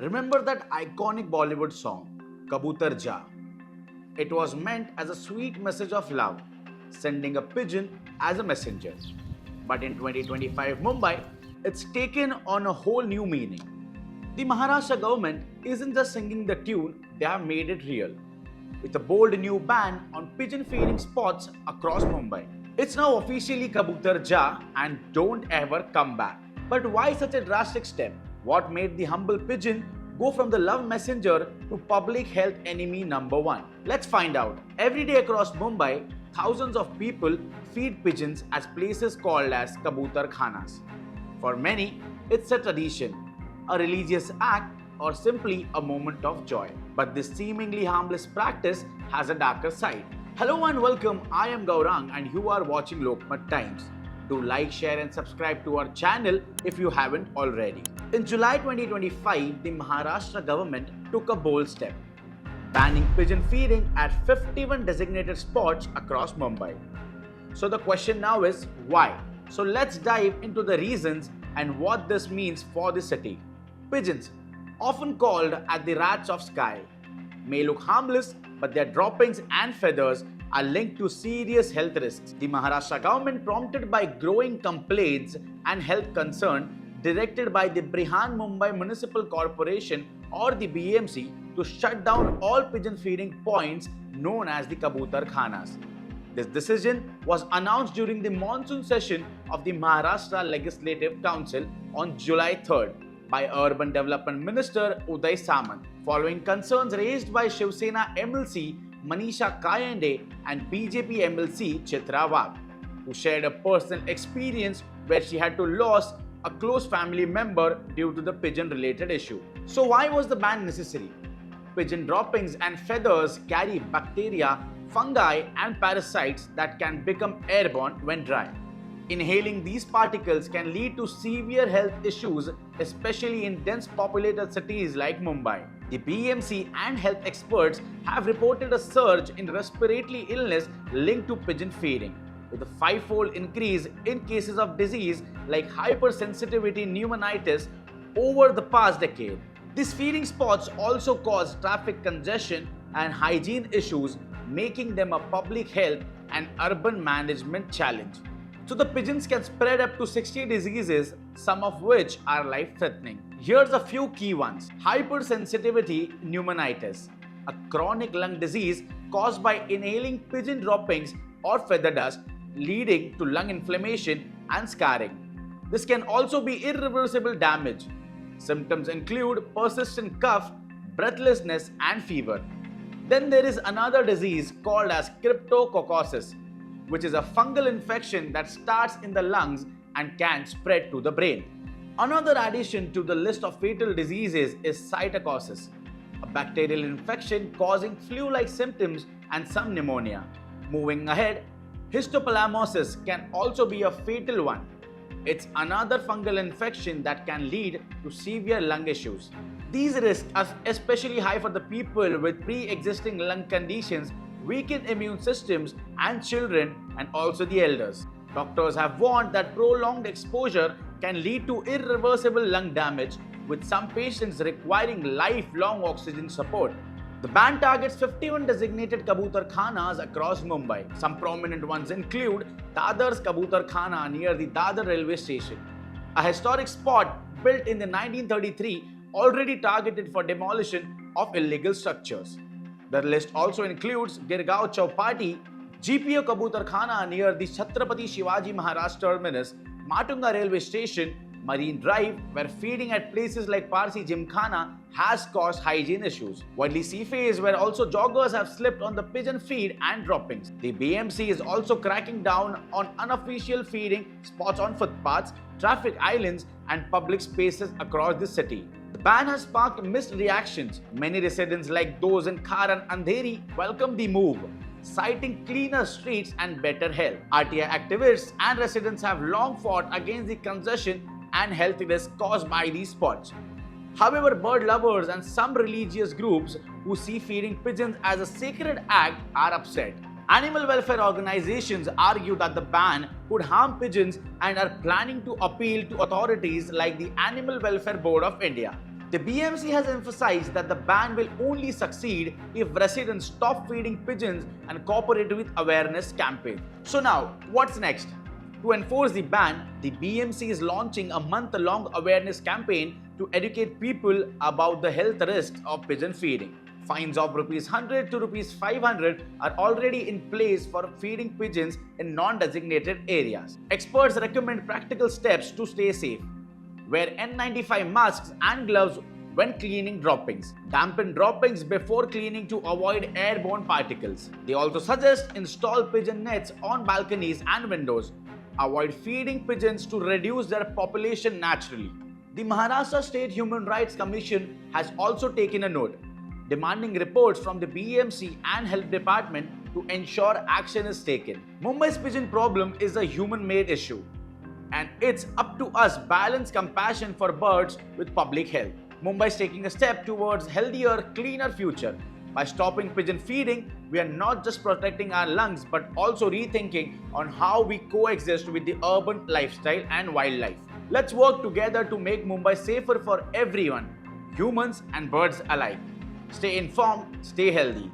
Remember that iconic Bollywood song, Kabutar Ja? It was meant as a sweet message of love, sending a pigeon as a messenger. But in 2025 Mumbai, it's taken on a whole new meaning. The Maharashtra government isn't just singing the tune, they have made it real. With a bold new ban on pigeon feeding spots across Mumbai. It's now officially Kabutar Ja and don't ever come back. But why such a drastic step? What made the humble pigeon go from the love messenger to public health enemy number one? Let's find out. Every day across Mumbai, thousands of people feed pigeons at places called as Kabutar Khanas. For many, it's a tradition, a religious act, or simply a moment of joy. But this seemingly harmless practice has a darker side. Hello and welcome, I am Gaurang and you are watching Lokmat Times. Do like, share and subscribe to our channel if you haven't already. In July 2025, the Maharashtra government took a bold step, banning pigeon feeding at 51 designated spots across Mumbai. So the question now is why? So let's dive into the reasons and what this means for the city. Pigeons, often called as the rats of sky, may look harmless, but their droppings and feathers are linked to serious health risks. The Maharashtra government, prompted by growing complaints and health concern, directed by the Brihan Mumbai Municipal Corporation or the BMC to shut down all pigeon feeding points known as the Kabutar Khanas. This decision was announced during the monsoon session of the Maharashtra Legislative Council on July 3rd by Urban Development Minister Uday Samant, following concerns raised by Shiv Sena MLC Manisha Kayande and BJP MLC Chitra Wagh, who shared a personal experience where she had to lose a close family member due to the pigeon-related issue. So why was the ban necessary? Pigeon droppings and feathers carry bacteria, fungi and parasites that can become airborne when dry. Inhaling these particles can lead to severe health issues, especially in dense populated cities like Mumbai. The BMC and health experts have reported a surge in respiratory illness linked to pigeon feeding, with a five-fold increase in cases of disease like hypersensitivity pneumonitis over the past decade. These feeding spots also cause traffic congestion and hygiene issues, making them a public health and urban management challenge. So the pigeons can spread up to 60 diseases, some of which are life-threatening. Here's a few key ones. Hypersensitivity pneumonitis, a chronic lung disease caused by inhaling pigeon droppings or feather dust, leading to lung inflammation and scarring. This can also be irreversible damage. Symptoms include persistent cough, breathlessness and fever. Then there is another disease called as cryptococcosis, which is a fungal infection that starts in the lungs and can spread to the brain. Another addition to the list of fatal diseases is psittacosis, a bacterial infection causing flu-like symptoms and some pneumonia. Moving ahead, histoplasmosis can also be a fatal one. It's another fungal infection that can lead to severe lung issues. These risks are especially high for the people with pre-existing lung conditions, weakened immune systems, and children, and also the elders. Doctors have warned that prolonged exposure can lead to irreversible lung damage, with some patients requiring lifelong oxygen support. The ban targets 51 designated Kabutar Khanas across Mumbai. Some prominent ones include Dadar's Kabutar Khana near the Dadar railway station, a historic spot built in the 1933 already targeted for demolition of illegal structures. The list also includes Girgaon Chowpatty, GPO Kabutar Khana near the Chhatrapati Shivaji Maharaj Terminus, Matunga railway station, Marine Drive, where feeding at places like Parsi Gymkhana has caused hygiene issues. Widely Seaface, where also joggers have slipped on the pigeon feed and droppings. The BMC is also cracking down on unofficial feeding spots on footpaths, traffic islands, and public spaces across the city. The ban has sparked mixed reactions. Many residents, like those in Khar and Andheri, welcome the move, citing cleaner streets and better health. RTI activists and residents have long fought against the congestion and health risks caused by these spots. However, bird lovers and some religious groups who see feeding pigeons as a sacred act are upset. Animal welfare organizations argue that the ban could harm pigeons and are planning to appeal to authorities like the Animal Welfare Board of India. The BMC has emphasized that the ban will only succeed if residents stop feeding pigeons and cooperate with awareness campaigns. So now, what's next? To enforce the ban, the BMC is launching a month-long awareness campaign to educate people about the health risks of pigeon feeding. Fines of ₹100 to ₹500 are already in place for feeding pigeons in non-designated areas. Experts recommend practical steps to stay safe. Wear N95 masks and gloves when cleaning droppings. Dampen droppings before cleaning to avoid airborne particles. They also suggest install pigeon nets on balconies and windows. Avoid feeding pigeons to reduce their population naturally. The Maharashtra State Human Rights Commission has also taken a note, demanding reports from the BMC and Health Department to ensure action is taken. Mumbai's pigeon problem is a human-made issue, and it's up to us to balance compassion for birds with public health. Mumbai is taking a step towards healthier, cleaner future. By stopping pigeon feeding, we are not just protecting our lungs but also rethinking on how we coexist with the urban lifestyle and wildlife. Let's work together to make Mumbai safer for everyone, humans and birds alike. Stay informed, stay healthy.